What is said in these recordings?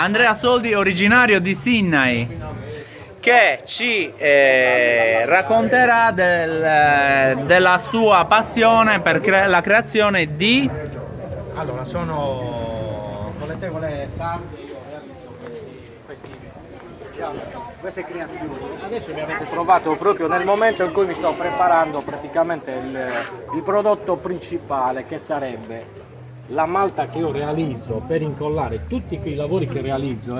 Andrea Soldi, originario di Sydney, che ci racconterà della sua passione per la creazione di... Allora, sono con le tegole sarde, io realizzo queste creazioni. Adesso mi avete trovato proprio nel momento in cui mi sto preparando praticamente il prodotto principale, che sarebbe la malta che io realizzo per incollare tutti quei lavori che realizzo.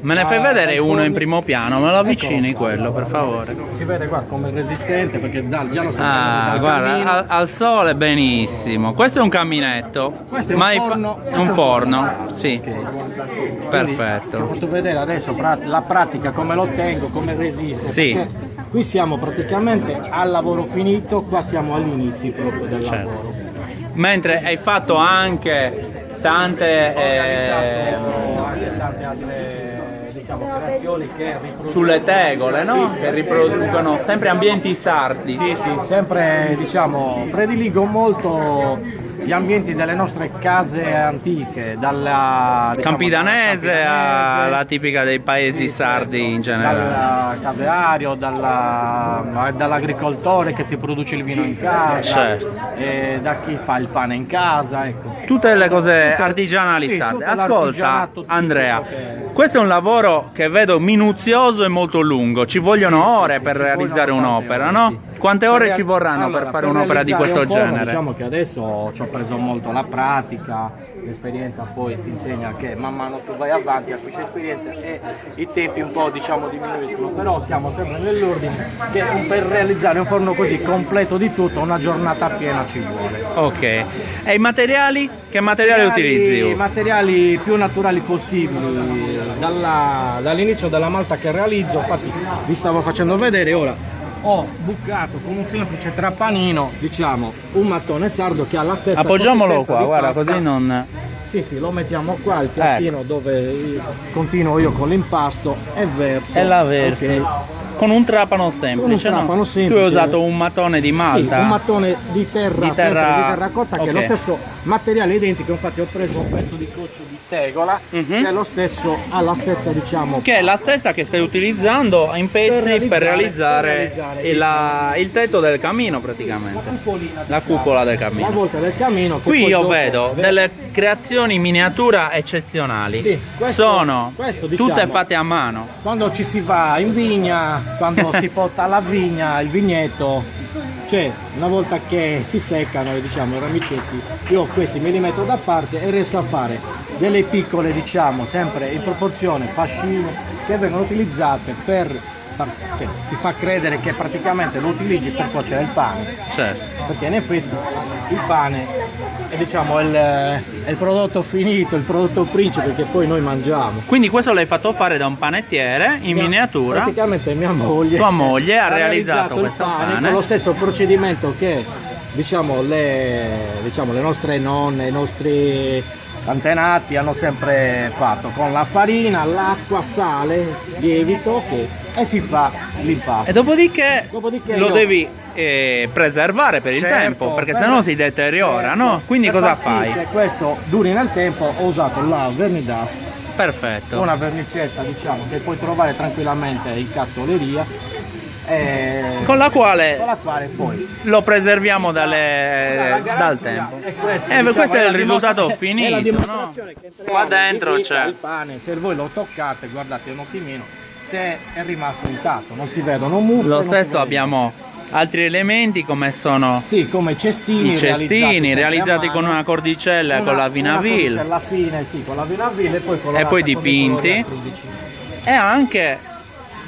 Me ne fai vedere uno in primo piano, me lo avvicini quello, per favore. Si vede qua come resistente, perché già lo sto Ah, guarda, al sole benissimo. Questo è un caminetto. Questo è un forno. Un forno, sì. Ok. Perfetto. Ti ho fatto vedere adesso la pratica, come lo tengo, come resiste. Sì. Perché qui siamo praticamente al lavoro finito, qua siamo all'inizio proprio del lavoro. Mentre hai fatto anche tante Anche tante altre, diciamo, creazioni che riproducono sulle tegole, no? Che riproducono sempre ambienti sardi. Sì, sì, sempre, diciamo, prediligo molto gli ambienti delle nostre case antiche, dalla, diciamo, Campidanese alla tipica dei paesi sardi in generale. dal caseario, dall'agricoltore che si produce il vino in casa, Certo. Da chi fa il pane in casa, ecco. Tutte le cose artigianali Sì, sarde. tutto Ascolta, l'artigianato, tutto Andrea, quello che- questo è un lavoro che vedo minuzioso e molto lungo. Ci vogliono ore per ci realizzare vogliono un'opera, tante no? ore, sì. Quante ore ci vorranno per fare un'opera di realizzare questo un forno, genere? Diciamo che adesso ci ho preso molto la pratica, l'esperienza poi ti insegna che man mano tu vai avanti, acquisisci esperienza e i tempi un po', diciamo, diminuiscono, però siamo sempre nell'ordine che per realizzare un forno così completo di tutto una giornata piena ci vuole. Ok. E i materiali? Che materiali utilizzi? I materiali più naturali possibili, dall'inizio della malta che realizzo. Infatti vi stavo facendo vedere, ora ho bucato con un semplice trappanino, diciamo, un mattone sardo che ha la stessa Appoggiamolo consistenza qua, di guarda, pasta. così non... Sì, sì, lo mettiamo qua, il piattino dove continuo io con l'impasto e verso. E la versi. Ok. Con un trapano semplice, Con un trapano no? semplice. Tu hai usato un mattone di malta? Sì, un mattone di terra, sempre di terracotta, che è lo ok. stesso materiale identico. Infatti ho preso un pezzo di coccio di tegola, Mhm. che è lo stesso, ha la stessa, diciamo, Che è la stessa che stai utilizzando in pezzi per realizzare il tetto del camino praticamente. La cupola del la camino. volta del camino. che Qui poi io dopo- vedo delle creazioni in miniatura eccezionali. Sì, Sono questo, diciamo, tutte fatte a mano. quando ci si va in vigna, quando si porta la vigna, il vigneto, cioè una volta che si seccano, diciamo, i ramicetti, io questi me li metto da parte e riesco a fare delle piccole, diciamo, sempre in proporzione, fascine che vengono utilizzate per cioè, ti fa credere che praticamente lo utilizzi per cuocere il pane, Certo. perché in effetti il pane è, diciamo, è il prodotto finito, il prodotto principe che poi noi mangiamo. Quindi questo l'hai fatto fare da un panettiere in miniatura. Praticamente mia moglie, Tua moglie ha realizzato il questo pane. con lo stesso procedimento che, diciamo, le nostre nonne, i nostri antenati hanno sempre fatto, con la farina, l'acqua, sale, lievito, e si fa l'impasto. E dopodiché lo io- devi preservare per il Certo, tempo, perché per- sennò si deteriora, certo, no? Quindi per cosa far sì fai? che questo duri nel tempo, ho usato la vernidas, Perfetto. una vernicetta, diciamo, che puoi trovare tranquillamente in cartoleria, Con la quale con la quale poi lo preserviamo la dal garanzia tempo. è questo, Questo è la il risultato dimostra- è finito, la no? dimostrazione che entriamo Qua dentro di vita, c'è. il pane, se voi lo toccate, guardate un attimino se è rimasto intatto, non si vedono muffe, Lo non si stesso vede abbiamo altri elementi come sono sì, come i cestini, i cestini realizzati sempre a con mano. una cordicella con la vinaville alla fine, sì, con la vinaville e poi e colorata poi con dei dipinti, colori acrilici. e anche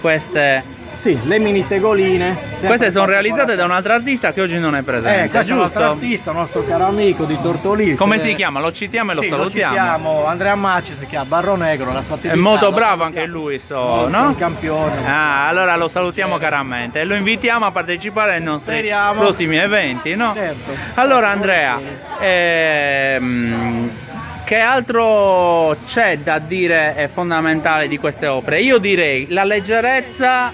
queste Sì, le mini tegoline. queste sono realizzate da un altro artista che oggi non è presente, questo è un altro giusto? artista, un nostro caro amico di Tortolì. Come si chiama? Lo citiamo e lo Sì, salutiamo. Lo citiamo, Andrea Macci, si chiama Barro Negro, la sua È attività, molto lo bravo salutiamo. anche lui, Molto, no? un campione. Ah, allora lo salutiamo caramente e lo invitiamo a partecipare ai nostri Speriamo. prossimi eventi, no? Certo. Allora Andrea, che altro c'è da dire è fondamentale di queste opere? Io direi la leggerezza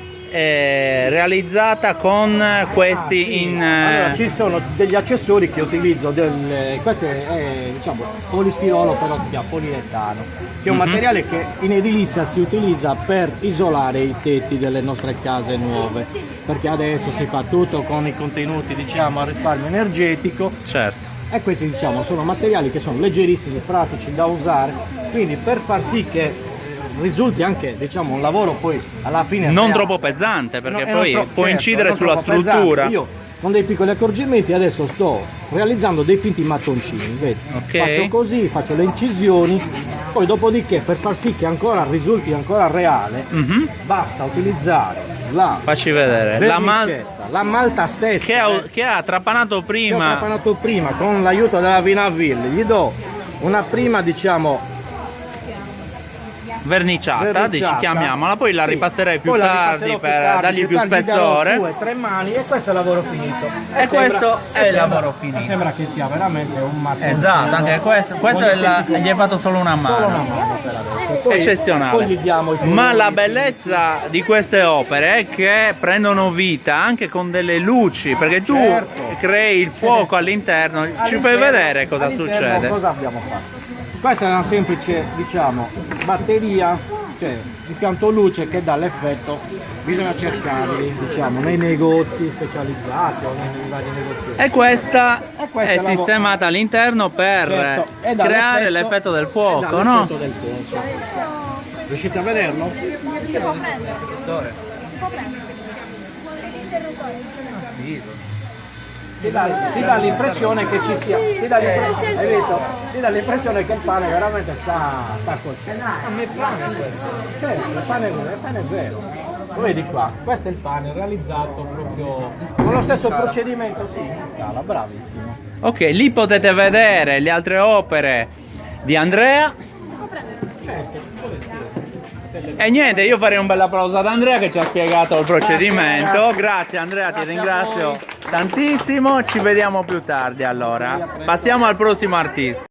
realizzata con questi in... Allora, ci sono degli accessori che utilizzo, questo è diciamo polistirolo, però si chiama poliuretano, che è un materiale che in edilizia si utilizza per isolare i tetti delle nostre case nuove, perché adesso si fa tutto con i contenuti diciamo a risparmio energetico. Certo. E questi diciamo sono materiali che sono leggerissimi, pratici da usare, quindi per far sì che risulti anche diciamo un lavoro poi alla fine Non reale. troppo pesante, perché Non poi troppo- può certo, incidere non sulla troppo pesante. struttura. Io con dei piccoli accorgimenti adesso sto realizzando dei finti mattoncini, vedi? Ok. Faccio così, faccio le incisioni, poi dopodiché per far sì che ancora risulti ancora reale Mhm. basta utilizzare la Facci vedere. La vernicetta, la malta stessa che ha trapanato che ho prima. preparato prima con l'aiuto della Vinaville, gli do una prima diciamo Verniciata, chiamiamola, poi la Sì. ripasserei più Poi la tardi ripasserò per più tardi, dargli più tardi, gli darò spessore. 2 o 3 mani e questo è il lavoro finito. E questo è il lavoro finito. Sembra che sia veramente un mattoncino. Esatto, anche questo è gli hai fatto solo una Solo una mano. mano per adesso. Poi Eccezionale. gli diamo i Ma colori. la bellezza di queste opere è che prendono vita anche con delle luci, perché tu Certo. crei il fuoco all'interno, ci fai vedere cosa All'interno succede. Cosa abbiamo fatto? Questa è una semplice, diciamo, batteria, cioè impianto luce che dà l'effetto, bisogna cercarli, diciamo, nei negozi specializzati o nei vari negozi. E questa questa è è la sistemata all'interno per Certo, e dà creare l'effetto del fuoco, dà no? l'effetto del fuoco. Riuscite a vederlo? Ti dà l'impressione che ci sia, ti dà l'impressione, hai visto? Ti dà l'impressione che il pane veramente sta così. Non è pane questo. Certo, il pane è vero. Lo vedi qua? Questo è il pane realizzato proprio con lo stesso procedimento, sì, in scala, bravissimo. Ok, lì potete vedere le altre opere di Andrea. E niente, io farei un bel applauso ad Andrea che ci ha spiegato il procedimento. Grazie Andrea, ti ringrazio tantissimo. Ci vediamo più tardi allora. Passiamo al prossimo artista.